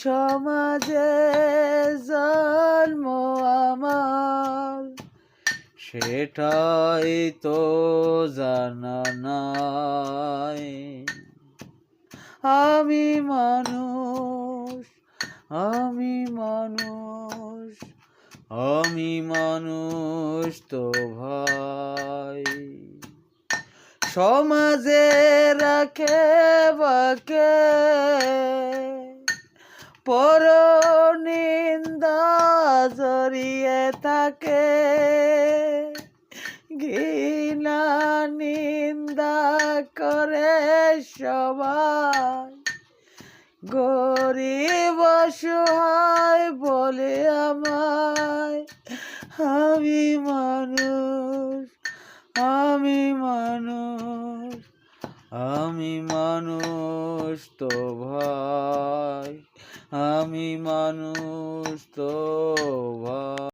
সমাজে জন্ম আমার, সেটাই তো জানা নাই। আমি মানুষ, আমি মানুষ, আমি মানুষ তো ভাই। সমাজে রাখে বাকে পরনিন্দা জড়িয়ে থাকে, ঘৃণা নিন্দা করে সবাই। গরিব অসহায় বলে আমায়, আমি মানুষ, আমি মানুষ, আমি মানুষ তো ভাই, আমি মানুষ তো ভাই।